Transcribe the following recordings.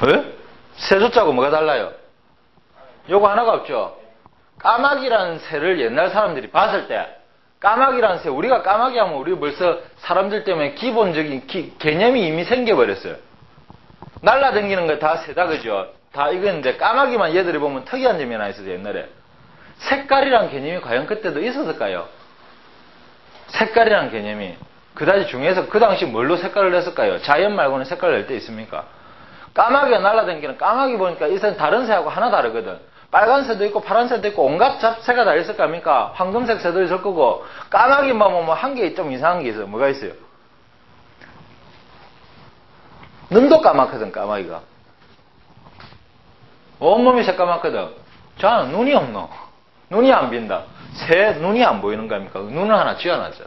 왜? 새조자고 뭐가 달라요? 요거 하나가 없죠? 까마귀라는 새를 옛날 사람들이 봤을 때, 까마귀라는 새, 우리가 까마귀 하면 우리 벌써 사람들 때문에 기본적인 개념이 이미 생겨버렸어요. 날라다니는 거 다 새다, 그죠? 다 이거였는데, 까마귀만 얘들이 보면 특이한 점이 하나 있어요, 옛날에. 색깔이란 개념이 과연 그때도 있었을까요? 색깔이란 개념이 그다지 중요해서 그 당시 뭘로 색깔을 냈을까요? 자연 말고는 색깔을 낼 때 있습니까? 까마귀가 날아다니는 까마귀 보니까 이 새는 다른 새하고 하나 다르거든. 빨간 새도 있고 파란 새도 있고 온갖 잡새가 다 있을 거 아닙니까? 황금색 새도 있을 거고 까마귀만 보면 한 개 좀 이상한 게 있어요. 뭐가 있어요? 눈도 까맣거든, 까마귀가. 온몸이 새까맣거든. 저는 눈이 없노. 눈이 안 빈다. 새 눈이 안 보이는 거 아닙니까? 눈을 하나 쥐어놨죠.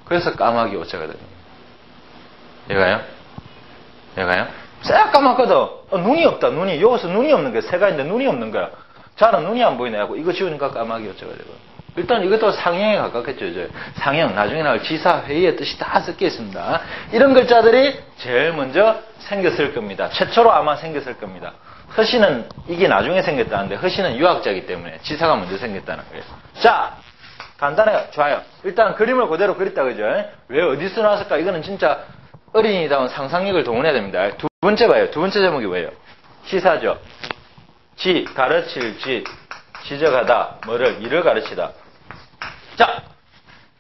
그래서 까마귀 오자거든요. 얘가요? 새까맣거든. 눈이 없다, 눈이. 여기서 눈이 없는 거야. 새가 있는데 눈이 없는 거야. 저는 눈이 안 보이네 하고 이거 지우니까 까마귀 오자거든요. 일단 이것도 상형에 가깝겠죠. 이제. 상형, 나중에 나올 지사, 회의의 뜻이 다 섞여 있습니다. 이런 글자들이 제일 먼저 생겼을 겁니다. 최초로 아마 생겼을 겁니다. 허씨는 이게 나중에 생겼다는데 허씨는 유학자이기 때문에 지사가 먼저 생겼다는 거예요. 자, 간단해요. 좋아요. 일단 그림을 그대로 그렸다, 그죠? 왜 어디서 나왔을까? 이거는 진짜 어린이다운 상상력을 동원해야 됩니다. 두 번째 봐요. 두 번째 제목이 뭐예요? 시사죠. 지, 가르칠 지, 지적하다, 뭐를, 일을 가르치다. 자,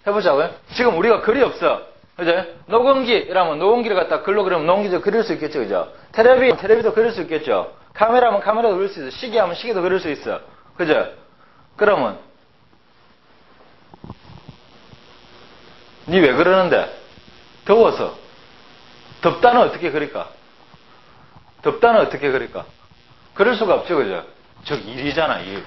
해보자고요. 지금 우리가 글이 없어. 그죠? 녹음기, 이라면 녹음기를 갖다 글로 그리면 녹음기도 그릴 수 있겠죠, 그죠? 텔레비도 그릴 수 있겠죠? 카메라면 카메라도 그릴 수 있어. 시계하면 시계도 그릴 수 있어. 그죠? 그러면, 니 왜 그러는데? 더워서. 덥다는 어떻게 그릴까? 그럴 수가 없죠, 그죠? 저기 일이잖아, 일.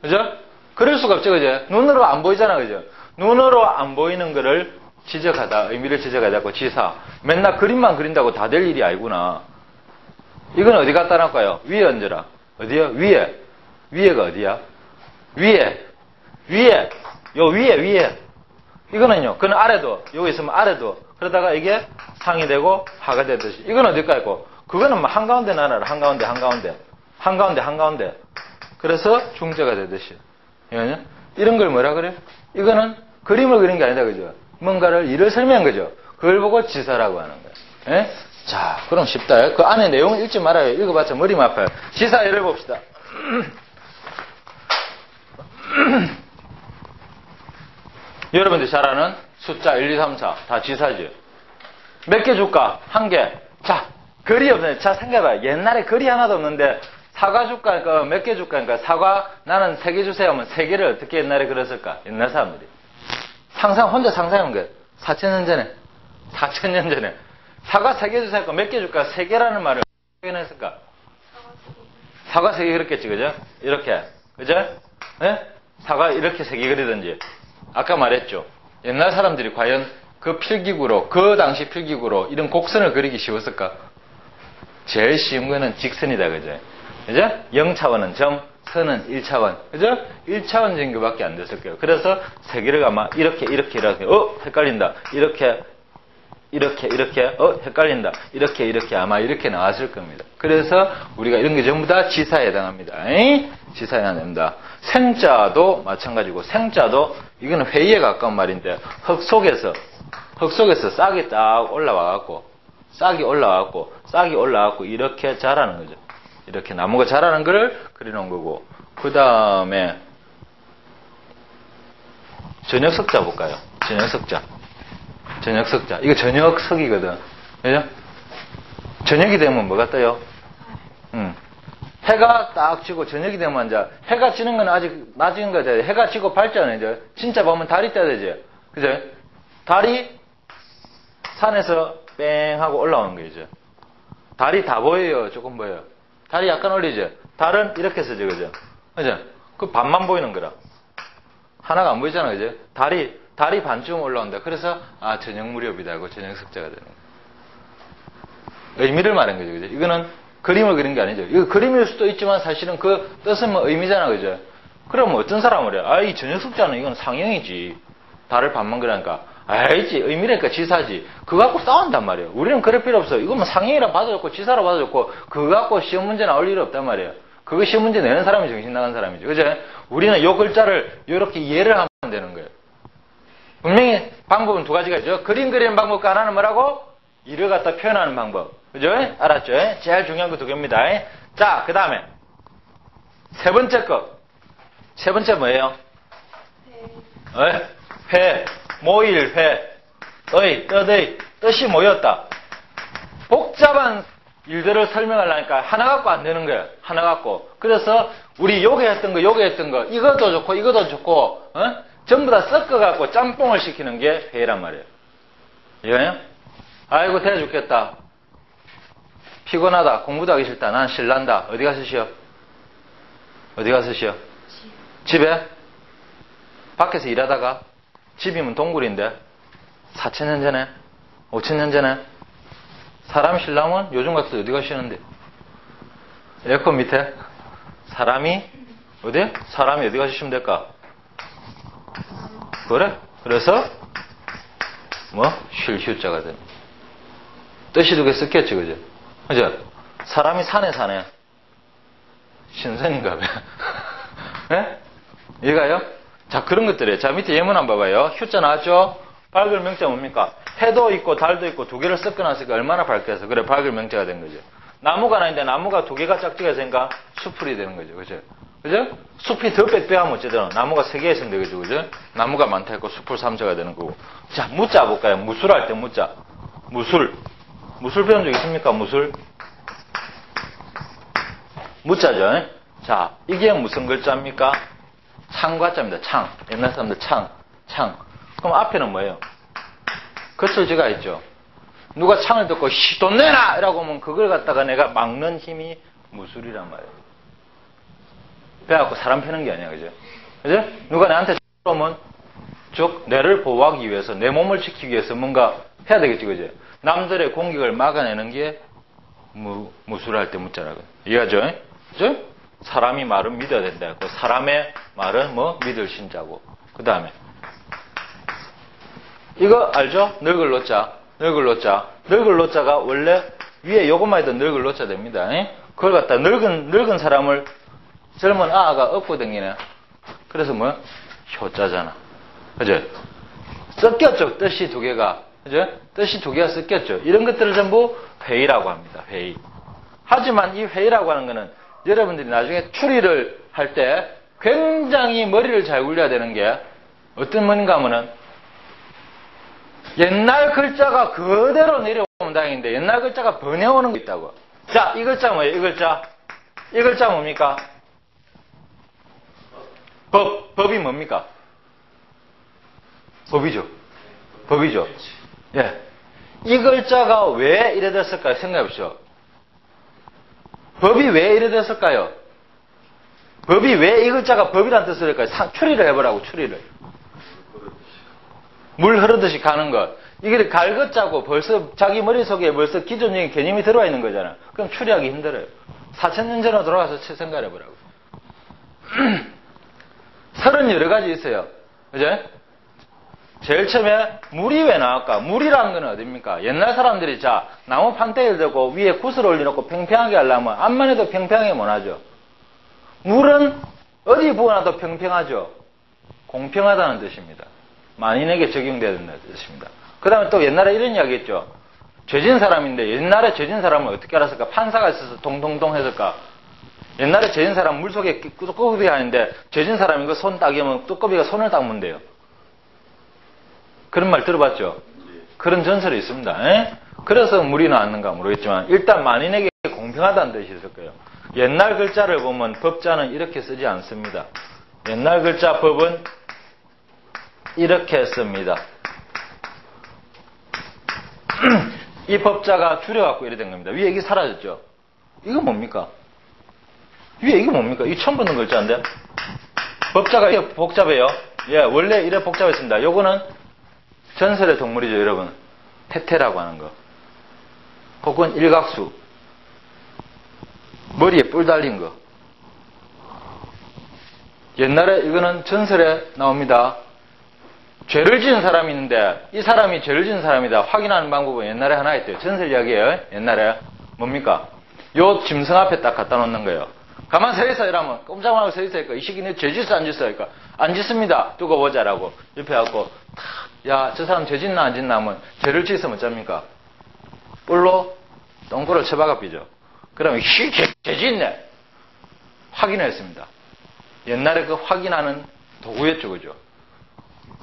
그죠? 그럴 수가 없죠, 그죠? 눈으로 안 보이잖아, 그죠? 눈으로 안 보이는 거를 지적하다, 의미를 지적하자고 지사. 맨날 그림만 그린다고 다 될 일이 아니구나. 이건 어디 갖다 놨을까요? 위에 얹어라. 어디요? 위에. 위에가 어디야? 위에. 요 위에. 이거는요, 그는 아래도, 여기 있으면 아래도. 그러다가 이게 상이 되고 하가 되듯이. 이건 어딜까요? 그거는 뭐 한가운데 나눠라. 한가운데. 그래서 중재가 되듯이. 이런 걸 뭐라 그래요? 이거는 그림을 그린 게 아니다, 그죠? 뭔가를 일을 설명한 거죠. 그걸 보고 지사라고 하는 거예요. 예? 자, 그럼 쉽다. 그 안에 내용을 읽지 말아요. 읽어봤자 머리만 아파요. 지사 예를 봅시다. 여러분들이 잘 아는 숫자 1, 2, 3, 4 다 지사죠. 몇 개 줄까? 한 개. 자, 글이 없네. 자, 생각해봐요. 옛날에 글이 하나도 없는데 사과 줄까? 그러니까 몇 개 줄까? 그러니까 사과 나는 3개 주세요 하면 3개를 어떻게 옛날에 그렸을까? 옛날 사람들이. 혼자 상상한 거예요. 4,000년 전에. 사과 3개 주세요 하니까 몇 개 줄까? 3개라는 말을 어떻게 했을까? 사과 3개 그렸겠지, 그죠? 이렇게. 그죠? 네? 사과 이렇게 3개 그리든지. 아까 말했죠. 옛날 사람들이 과연 그 당시 필기구로 이런 곡선을 그리기 쉬웠을까? 제일 쉬운 거는 직선이다, 그죠? 그죠? 0차원은 점, 선은 1차원. 그죠? 1차원 정도밖에 안 됐을 거예요. 그래서 3개를 아마 이렇게, 헷갈린다. 이렇게, 헷갈린다. 이렇게 아마 이렇게 나왔을 겁니다. 그래서 우리가 이런 게 전부 다 지사에 해당합니다. 지사에 해당합니다. 생자도 마찬가지고, 생자도 이거는 회의에 가까운 말인데, 흙 속에서 싹이 딱 올라와갖고, 싹이 올라와갖고 이렇게 자라는 거죠. 이렇게 나무가 자라는 걸 그려놓은 거고, 그 다음에 저녁석자 볼까요? 저녁석자. 이거 저녁석이거든. 그죠? 저녁이 되면 뭐가 떠요? 해가 딱 지고 저녁이 되면 이제 해가 지는 건 아직 낮은 거죠. 해가 지고 밝잖아요. 이제 진짜 보면 달이 떠야 되죠. 그죠? 달이 산에서 뺑 하고 올라오는 거죠. 달이 다 보여요? 조금 보여요? 달이 약간 올리죠? 달은 이렇게 쓰죠. 그죠? 그죠? 그 반만 보이는 거라. 하나가 안 보이잖아. 그죠? 달이 반쯤 올라온다. 그래서, 저녁 무렵이다 하고 저녁 석자가 되는 거예요. 의미를 말한 거죠. 그죠? 이거는 그림을 그린 게 아니죠. 이거 그림일 수도 있지만 사실은 그 뜻은 뭐 의미잖아. 그죠? 그럼 어떤 사람을 해? 이 저녁 석자는 이건 상형이지. 달을 반만 그리니까. 알지. 의미라니까 지사지. 그거 갖고 싸운단 말이에요. 우리는 그럴 필요 없어. 이거 뭐 상행이라 봐도 좋고 지사라 봐도 좋고 그거 갖고 시험 문제 나올 일이 없단 말이에요. 그거 시험 문제 내는 사람이 정신 나간 사람이죠. 그죠? 우리는 요 글자를 이렇게 이해를 하면 되는 거예요. 분명히 방법은 두 가지가 있죠. 그림 그리는 방법과 하나는 뭐라고? 이를 갖다 표현하는 방법. 그죠? 알았죠? 제일 중요한 거 두 개입니다. 자, 그 다음에 세 번째 거. 세 번째 뭐예요? 회. 모일, 회. 뜻의. 뜻이 모였다. 복잡한 일들을 설명하려니까 하나 갖고 안 되는 거예요. 하나 갖고. 그래서 우리 요게 했던 거, 이것도 좋고, 이것도 좋고, 전부 다 섞어갖고 짬뽕을 시키는 게 회란 말이에요. 이거요? 아이고, 대 죽겠다. 피곤하다. 공부도 하기 싫다. 난 실난다. 어디 가서 쉬어? 어디 가서 쉬어? 집에? 밖에서 일하다가? 집이면 동굴인데? 4,000년 전에? 5,000년 전에? 사람이 쉬려면 요즘 같아서 어디 가시는데? 에어컨 밑에? 사람이? 어디? 사람이 어디 가시면 될까? 그래? 그래서 쉴 휴자가 됩니다. 뜻이 두 개 섞였지, 그죠? 그죠? 사람이 산에 사네. 신선인가 봐요. 예? 이해가요? 자, 그런 것들이에요. 자, 밑에 예문 한번 봐봐요. 휴자 나왔죠? 밝을 명자 뭡니까? 해도 있고 달도 있고 두 개를 섞어놨으니까 얼마나 밝게 해서 그래, 밝을 명자가 된 거죠. 나무가 하나인데 나무가 두 개가 짝짝이 있으니까 수풀이 되는 거죠. 그죠? 그죠? 숲이 더 빽빽하면 어쨌든 나무가 세 개 있으면 되겠죠. 그죠? 나무가 많다 했고 수풀 3자가 되는 거고. 자, 무자 볼까요? 무술할 때 무자. 무술. 무술 배운 적 있습니까? 무술? 무자죠. 자, 이게 무슨 글자입니까? 창과자입니다. 창. 옛날 사람들 창. 그럼 앞에는 뭐예요? 거칠지가 있죠. 누가 창을 듣고 돈 내놔! 이라고 하면 그걸 갖다가 내가 막는 힘이 무술이란 말이에요. 그래갖고 사람 패는 게 아니야. 그죠? 그죠? 누가 나한테 오면 즉 내를 보호하기 위해서 내 몸을 지키기 위해서 뭔가 해야 되겠지. 그죠? 남들의 공격을 막아내는 게 무술할 때 무자라고. 이해하죠? 그죠? 사람이 말은 믿어야 된다. 사람의 말은 믿을 신자고. 그 다음에 이거 알죠? 늙을 노자. 늙을 노자가 원래 위에 요것만 해도 늙을 노자 됩니다. 그걸 갖다 늙은 사람을 젊은 아가 업고 댕기네. 그래서 효자잖아. 그죠? 섞였죠. 뜻이 두 개가. 그죠? 뜻이 두 개가 섞였죠. 이런 것들을 전부 회의라고 합니다. 회의. 하지만 이 회의라고 하는 거는 여러분들이 나중에 추리를 할 때 굉장히 머리를 잘 굴려야 되는 게 어떤 뭔가 하면은 옛날 글자가 그대로 내려오면 다행인데 옛날 글자가 번해오는 거 있다고. 자, 이 글자 뭐예요? 이 글자. 이 글자 뭡니까? 법이 뭡니까? 법이죠. 예. 이 글자가 왜 이래 됐을까요? 생각해 보시죠. 법이 왜 이래 됐을까요? 법이 왜 이 글자가 법이란 뜻을 할까요? 추리를 해보라고, 추리를. 물 흐르듯이 가는 것. 이게 갈것자고 벌써 자기 머릿속에 벌써 기존적인 개념이 들어와 있는 거잖아. 그럼 추리하기 힘들어요. 4,000년 전으로 돌아가서 생각해 보라고. 설은 여러 가지 있어요. 그죠? 제일 처음에 물이 왜 나올까? 물이라는 건 어딥니까? 옛날 사람들이 나무 판때기를 들고 위에 굿을 올려놓고 팽팽하게 하려면 암만 해도 팽팽하게 못하죠. 물은 어디 부어놔도 평평하죠. 공평하다는 뜻입니다. 만인에게 적용돼야 된다는 뜻입니다. 그 다음에 또 옛날에 이런 이야기 했죠. 죄진 사람인데 옛날에 죄진 사람을 어떻게 알았을까? 판사가 있어서 동동동 했을까? 옛날에 죄진 사람 물속에 뚜꺼비 하는데 죄진 사람이 그 손 따기면 뚜꺼비가 손을 닦으면 돼요. 그런 말 들어봤죠? 그런 전설이 있습니다. 그래서 물이 나왔는가 모르겠지만 일단 만인에게 공평하다는 뜻이 있을 거예요. 옛날 글자를 보면 법자는 이렇게 쓰지 않습니다. 옛날 글자 법은 이렇게 씁니다. 이 법자가 줄여갖고 이래 된 겁니다. 위에 이게 사라졌죠? 이거 뭡니까? 위에 이게 뭡니까? 이 처음 보는 글자인데? 법자가 이렇게 복잡해요. 예, 원래 이래 복잡했습니다. 요거는 전설의 동물이죠, 여러분. 태태라고 하는 거. 혹은 일각수. 머리에 뿔 달린 거. 옛날에 이거는 전설에 나옵니다. 죄를 지은 사람이 있는데 이 사람이 죄를 지은 사람이다 확인하는 방법은 옛날에 하나 있대요. 전설 이야기예요. 옛날에 뭡니까? 요 짐승 앞에 딱 갖다 놓는 거예요. 가만 서 있어 이러면 꼼짝말고 서 있으니까 이 시기는 죄 짓어 안 짓어? 그러니까 안 짓습니다. 두고 보자라고 옆에 갖고 야 저 사람 죄 짓나 안 짓나 하면 죄를 짓으면 어쩝니까? 뿔로 똥구를 쳐박아 삐죠. 그러면 죄 짓네 확인했습니다. 옛날에 그 확인하는 도구였죠. 그죠?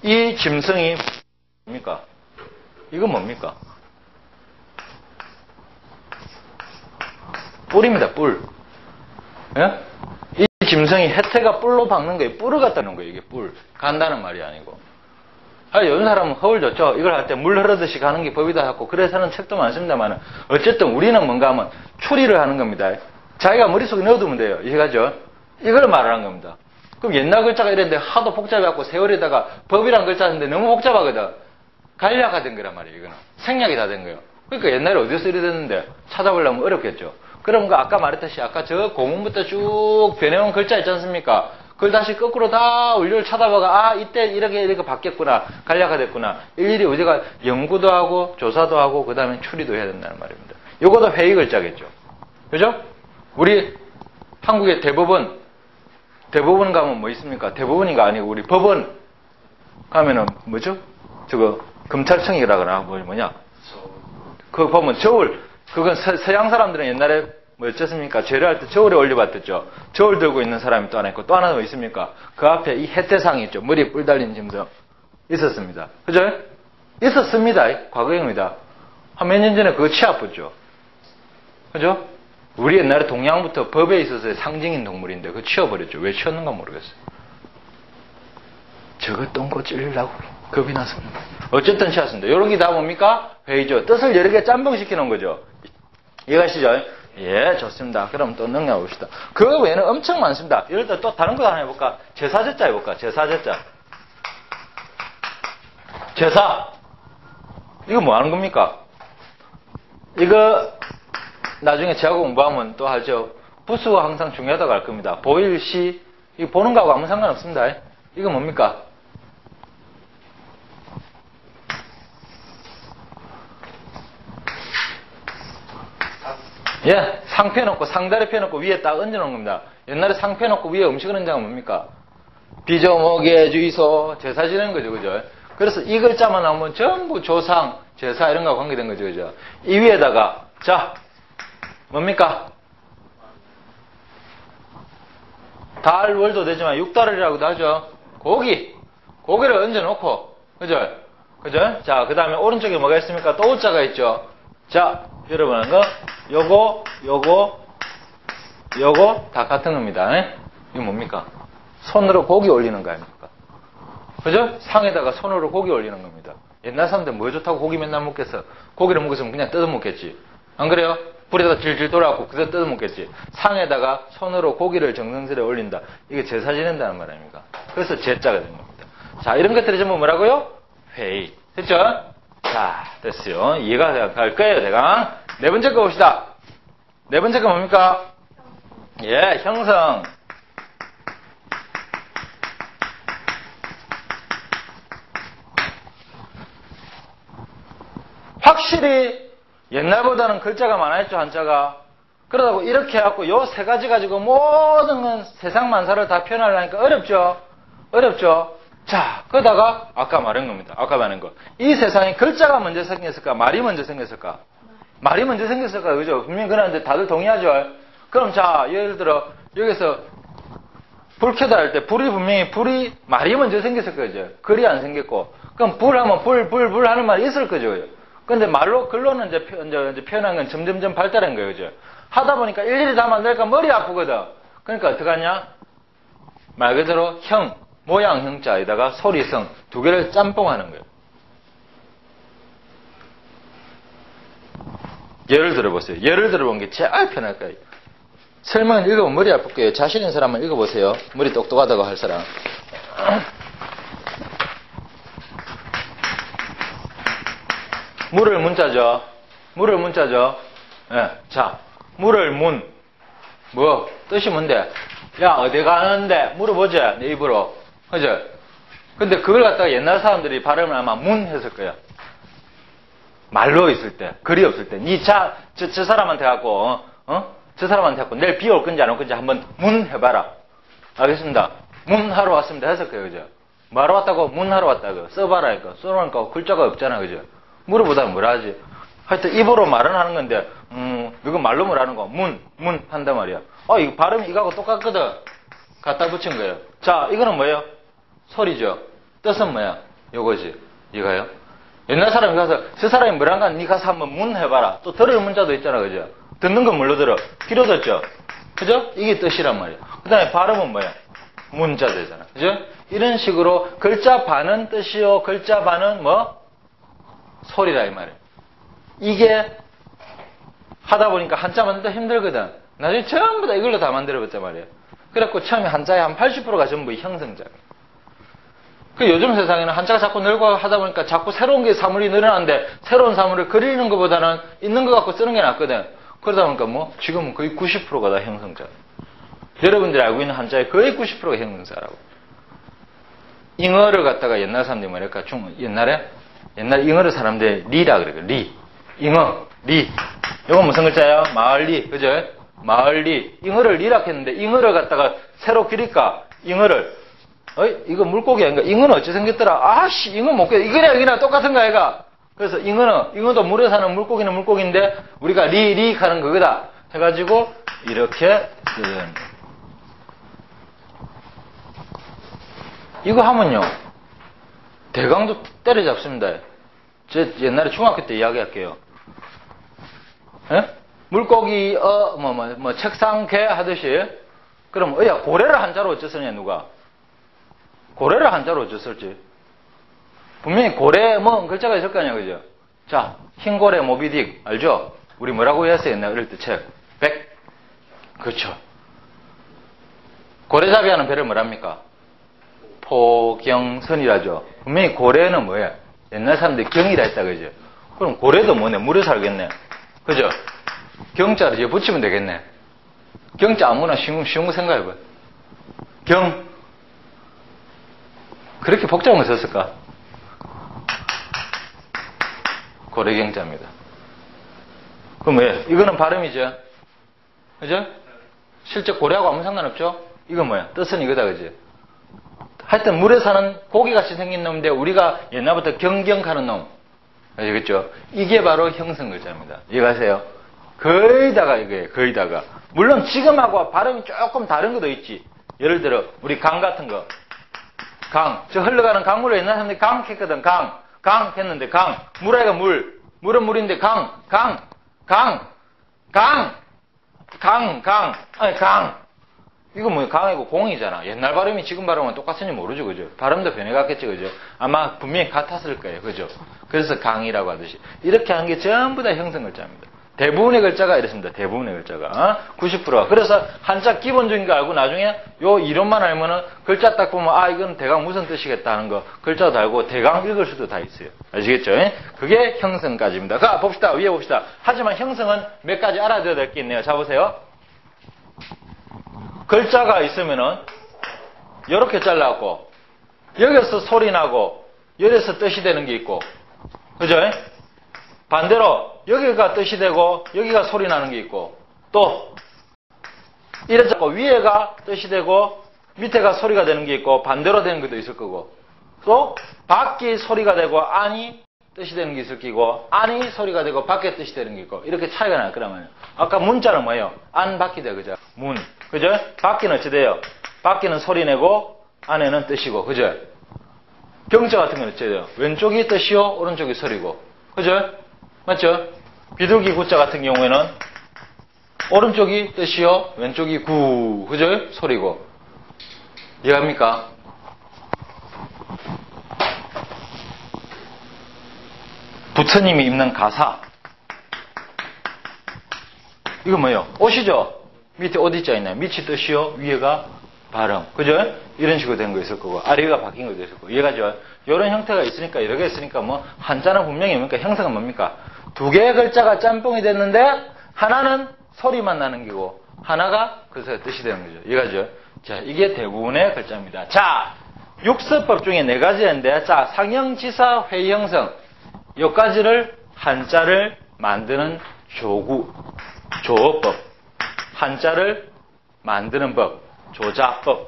이 짐승이 뭡니까? 이건 뭡니까? 뿔입니다. 뿔. 예? 이 짐승이 혜태가 뿔로 박는 거예요. 뿔을 갖다 놓은 거예요. 이게 뿔. 간다는 말이 아니고. 요즘 사람은 허울 좋죠. 이걸 할 때 물 흐르듯이 가는 게 법이다 하고 그래서는 책도 많습니다만 어쨌든 우리는 뭔가 하면 추리를 하는 겁니다. 자기가 머릿속에 넣어두면 돼요. 이해가죠? 이걸 말하는 겁니다. 그럼 옛날 글자가 이랬는데 하도 복잡해갖고 세월에다가 법이란 글자인데 너무 복잡하거든. 간략화 된 거란 말이에요. 이거는. 생략이 다 된 거예요. 그러니까 옛날에 어디서 이래 됐는데 찾아보려면 어렵겠죠. 그럼 그 아까 말했듯이 아까 저 고문부터 쭉 변해온 글자 있지 않습니까? 그걸 다시 거꾸로 다 원료를 찾아봐가 이때 이렇게 바뀌었구나. 간략화됐구나. 일일이 우리가 연구도 하고 조사도 하고 그 다음에 추리도 해야 된다는 말입니다. 요것도 회의 글자겠죠. 그죠? 우리 한국의 대법원 가면 뭐 있습니까? 대법원이가 아니고 우리 법원 가면은 뭐죠? 저거 검찰청이라 그러나 뭐냐? 그거 보면 저울. 그건 서양 사람들은 옛날에 뭐 어쩌습니까? 죄를 할 때 저울에 올려봤댔죠. 저울 들고 있는 사람이 또 하나 있고 또 하나 뭐 있습니까? 그 앞에 이 혜태상이 있죠. 머리에 뿔 달린 짐승 있었습니다. 그죠? 있었습니다. 과거형이다. 한 몇 년 전에 그거 치아팠죠. 그죠? 우리 옛날에 동양부터 법에 있어서의 상징인 동물인데 그거 치워버렸죠. 왜 치웠는가 모르겠어요. 저거 똥꼬 찔리려고 겁이 났습니다. 어쨌든 치웠습니다. 이런 게 다 뭡니까? 회의죠. 뜻을 여러 개 짬뽕시켜 놓은 거죠. 이해가시죠? 예, 좋습니다. 그럼 또 넘어가 봅시다. 그 외에는 엄청 많습니다. 예를 들어 또 다른 거 하나 해볼까? 제사제자 해볼까? 제사제자. 제사. 이거 뭐 하는 겁니까? 이거 나중에 제하고 공부하면 또 하죠. 부수가 항상 중요하다고 할 겁니다. 보일시. 이거 보는 거하고 아무 상관없습니다. 이거 뭡니까? 예, 상 펴놓고 상다리 펴놓고 위에 딱 얹어놓은 겁니다. 옛날에 상 펴놓고 위에 음식을 얹은 건 뭡니까? 비조목의 주의소 제사 지내는 거죠, 그죠? 그래서 이 글자만 나오면 전부 조상, 제사 이런 거와 관계된 거죠, 그죠? 이 위에다가 자 뭡니까? 달월도 되지만 육달이라고도 하죠. 고기를 얹어놓고 그죠? 그죠? 자, 그 다음에 오른쪽에 뭐가 있습니까? 또 오자가 있죠. 자, 여러분 하는 거 요거 다 같은 겁니다. 이거 뭡니까? 손으로 고기 올리는 거 아닙니까? 그죠? 상에다가 손으로 고기 올리는 겁니다. 옛날 사람들 뭐 좋다고 고기 맨날 먹겠어? 고기를 먹었으면 그냥 뜯어 먹겠지. 안 그래요? 불에다 질질 돌아갖고 그대로 뜯어 먹겠지. 상에다가 손으로 고기를 정성스레 올린다. 이게 제사 지낸다는 말 아닙니까? 그래서 제자가 된 겁니다. 자, 이런 것들이 전부 뭐라고요? 회의. 됐죠? 자, 됐어요. 이해가 갈 거예요, 대강. 네 번째 거 봅시다. 네 번째 거 뭡니까? 예, 형성. 확실히 옛날보다는 글자가 많아졌죠, 한자가. 그러다고 이렇게 해갖고 요 세 가지 가지고 모든 건 세상 만사를 다 표현하려니까 어렵죠? 어렵죠? 자, 그러다가 아까 말한 겁니다. 아까 말한 거. 이 세상에 글자가 먼저 생겼을까? 말이 먼저 생겼을까? 말이 먼저 생겼을까? 그죠? 분명히 그러는데 다들 동의하죠? 그럼 자, 예를 들어 여기서 불 켜다 할 때 불이 말이 먼저 생겼을 거죠. 글이 안 생겼고. 그럼 불 하면 불 하는 말이 있을 거죠. 근데 글로는 이제 표현한 건 점점점 발달한 거예요. 그죠? 하다 보니까 일일이 다 만들니까 머리 아프거든. 그러니까 어떡하냐? 말 그대로 모양 형자에다가 소리성 두 개를 짬뽕하는 거예요. 예를 들어보세요. 예를 들어본 게 제일 편할 거예요. 설명을 읽어보면 머리 아플 거예요. 자신 있는 사람은 읽어보세요. 머리 똑똑하다고 할 사람. 물을 문자죠. 물을 문자죠. 예. 자, 물을 뜻이 뭔데? 야, 어디 가는데? 물어보지, 내 입으로. 그죠? 근데 그걸 갖다가 옛날 사람들이 발음을 아마 문 했을 거야. 말로 있을 때, 글이 없을 때. 저 사람한테 갖고, 저 사람한테 갖고 내일 비 올 건지 안 올 건지 한번 문 해봐라. 알겠습니다. 문 하러 왔습니다. 했을 거예요. 그죠? 뭐하러 왔다고? 문 하러 왔다고. 써봐라. 이거. 써놓으니까 글자가 없잖아. 그죠? 물어보다 뭐라 하지? 하여튼 입으로 말은 하는 건데, 이거 말로 뭐라는 거? 문 한단 말이야. 이거 발음이 이거하고 똑같거든. 갖다 붙인 거예요. 자, 이거는 뭐예요? 소리죠. 뜻은 뭐야? 요거지. 이거요. 옛날 사람이 가서 저 사람이 뭐란가 니 가서 한번 문 해봐라. 또 들을 문자도 있잖아. 그죠? 듣는 건 뭘로 들어? 귀로 듣죠? 그죠? 이게 뜻이란 말이야. 그 다음에 발음은 뭐야? 문자 되잖아. 그죠? 이런 식으로 글자 반은 뜻이요. 글자 반은 뭐? 소리라 이 말이야. 이게 하다 보니까 한자 만들다 힘들거든. 나중에 전부 다 이걸로 다 만들어봤단 말이야. 그래갖고 처음에 한자의 한 80%가 전부 형성자야. 그 요즘 세상에는 한자가 자꾸 늘고 하다 보니까 자꾸 새로운 게 사물이 늘어나는데 새로운 사물을 그리는 것보다는 있는 거 갖고 쓰는 게 낫거든. 그러다 보니까 뭐 지금은 거의 90%가 다 형성자. 여러분들이 알고 있는 한자의 거의 90%가 형성자라고. 잉어를 갖다가 옛날 사람들이 뭐랄까 옛날 잉어를 사람들이 리라 그래요. 리. 잉어, 리. 이건 무슨 글자예요? 마을리. 그죠? 마을리. 잉어를 리라 했는데 잉어를 갖다가 새로 기릴까? 잉어를. 이거 물고기 아닌가? 잉어는 어찌 생겼더라? 아씨, 잉어 못 겠. 이거랑 똑같은 거 아이가? 그래서 잉어도 물에 사는 물고기는 물고기인데 우리가 리 하는 그거다. 해가지고 이렇게 이거 하면요. 대강도 때려잡습니다. 저 옛날에 중학교 때 이야기할게요. 예? 물고기, 책상, 개 하듯이. 그럼, 고래를 한자로 어째 쓰냐, 누가? 고래를 한자로 어째 쓸지? 분명히 고래, 글자가 있을 거 아니야, 그죠? 자, 흰고래, 모비딕, 알죠? 우리 뭐라고 했어요, 옛날 어릴 때 책? 백? 그렇죠. 고래잡이 하는 배를 뭐랍니까? 포경선이라죠. 분명히 고래는 뭐야? 옛날 사람들이 경이라 했다, 그죠? 그럼 고래도 뭐네? 물에 살겠네. 그죠? 경자를 이제 붙이면 되겠네. 경자 아무나 쉬운 거 생각해봐. 경. 그렇게 복잡한 거 썼을까? 고래경자입니다. 그럼 왜? 이거는 발음이죠. 그죠? 실제 고래하고 아무 상관없죠? 이건 뭐야? 뜻은 이거다, 그지? 하여튼 물에 사는 고기같이 생긴 놈인데 우리가 옛날부터 경경하는 놈. 아시겠죠? 이게 바로 형성글자입니다. 이해가세요? 거의 다가 이거예요. 거의 다가. 물론 지금하고 발음이 조금 다른 것도 있지. 예를 들어 우리 강 같은 거. 강. 저 흘러가는 강물을 옛날 사람들이 강 했거든. 강 했는데 강. 물아이가 물. 물은 물인데 강. 이거 뭐야? 강이고 공이잖아. 옛날 발음이 지금 발음은 똑같은지 모르죠. 그죠? 발음도 변해갔겠죠. 그죠? 아마 분명히 같았을 거예요. 그죠? 그래서 강이라고 하듯이. 이렇게 하는 게 전부 다 형성글자입니다. 대부분의 글자가 이렇습니다. 대부분의 글자가. 90%가. 그래서 한자 기본적인 거 알고 나중에 요 이론만 알면은 글자 딱 보면 이건 대강 무슨 뜻이겠다 하는 거 글자도 알고 대강 읽을 수도 다 있어요. 아시겠죠? 그게 형성까지입니다. 자, 봅시다. 위에 봅시다. 하지만 형성은 몇 가지 알아둬야 될 게 있네요. 자, 보세요. 글자가 있으면은 이렇게 잘라갖고 여기서 소리 나고 여기서 뜻이 되는 게 있고 그죠? 반대로 여기가 뜻이 되고 여기가 소리 나는 게 있고 또 이래 잡고 위에가 뜻이 되고 밑에가 소리가 되는 게 있고 반대로 되는 것도 있을 거고 또 밖이 소리가 되고 안이 뜻이 되는 게 있을 거고 안이 소리가 되고 밖에 뜻이 되는 게 있고 이렇게 차이가 나요. 그러면 아까 문자는 뭐예요? 안 밖이 돼. 그죠? 문. 그죠? 밖이는 어찌 돼요? 밖이는 소리 내고 안에는 뜻이고 그죠? 경자 같은 건 어찌 돼요? 왼쪽이 뜻이요 오른쪽이 소리고 그죠? 맞죠? 비둘기 구자 같은 경우에는 오른쪽이 뜻이요 왼쪽이 구 그죠? 소리고 이해합니까? 부처님이 입는 가사 이거 뭐예요? 옷이죠? 밑에 옷 있지 않나요? 밑이 뜻이요 위에가 발음 그죠? 이런 식으로 된 거 있을 거고 아래가 바뀐 것도 있을 거고 이해가죠? 이런 형태가 있으니까 여러 개 있으니까 뭐 한자는 분명히 뭡니까? 형상은 뭡니까? 두 개의 글자가 짬뽕이 됐는데 하나는 소리만 나는 거고 하나가 그래서 뜻이 되는 거죠. 이해가죠? 자, 이게 대부분의 글자입니다. 자, 육서법 중에 4가지인데, 자, 상형지사 회형성. 요까지를 한자를 만드는 조어법. 한자를 만드는 법. 조자법.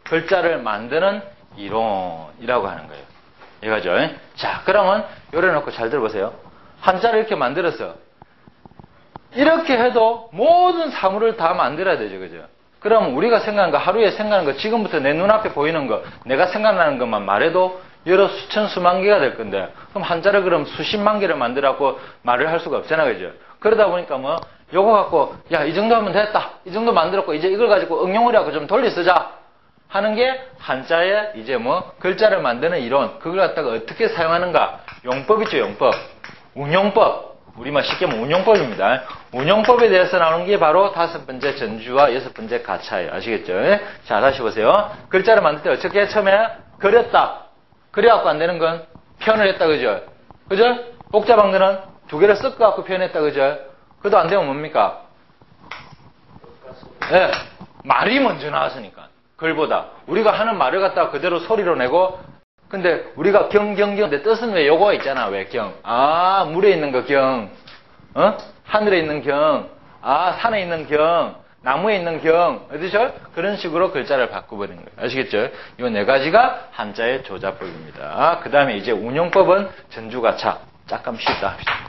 글자를 만드는 이론이라고 하는 거예요. 이거죠. 자, 그러면 요래놓고 잘 들어보세요. 한자를 이렇게 만들었어. 이렇게 해도 모든 사물을 다 만들어야 되죠. 그죠? 그럼 우리가 생각하는 거, 하루에 생각하는 거, 지금부터 내 눈앞에 보이는 거, 내가 생각나는 것만 말해도 여러 수천 수만 개가 될 건데, 그럼 한자를 그럼 수십만 개를 만들라고 말을 할 수가 없잖아. 그죠? 그러다 보니까 뭐 요거 갖고 야, 이 정도 하면 됐다. 이 정도 만들었고 이제 이걸 가지고 응용을 하고 좀 돌려 쓰자 하는 게 한자의 이제 뭐 글자를 만드는 이론. 그걸 갖다가 어떻게 사용하는가? 용법이죠. 용법. 운용법. 우리말 쉽게 하면 운용법입니다. 운용법에 대해서 나오는 게 바로 5번째 전주와 6번째 가차예요. 아시겠죠? 자, 다시 보세요. 글자를 만들 때 어떻게 처음에 그렸다. 그래갖고 안 되는 건 표현을 했다. 그죠? 그죠? 복잡한 거는 2개를 섞어갖고 표현했다. 그죠? 그래도 안 되면 뭡니까? 네, 말이 먼저 나왔으니까. 글보다. 우리가 하는 말을 갖다가 그대로 소리로 내고, 근데 우리가 경경경인데 뜻은 왜 요거 있잖아. 왜 경? 아, 물에 있는 거 경. 하늘에 있는 경. 아, 산에 있는 경. 나무에 있는 경. 어디죠? 그런 식으로 글자를 바꿔버리는 거예요. 아시겠죠? 이 4가지가 한자의 조자법입니다. 그 다음에 이제 운용법은 전주가차. 잠깐 쉽다 합시다.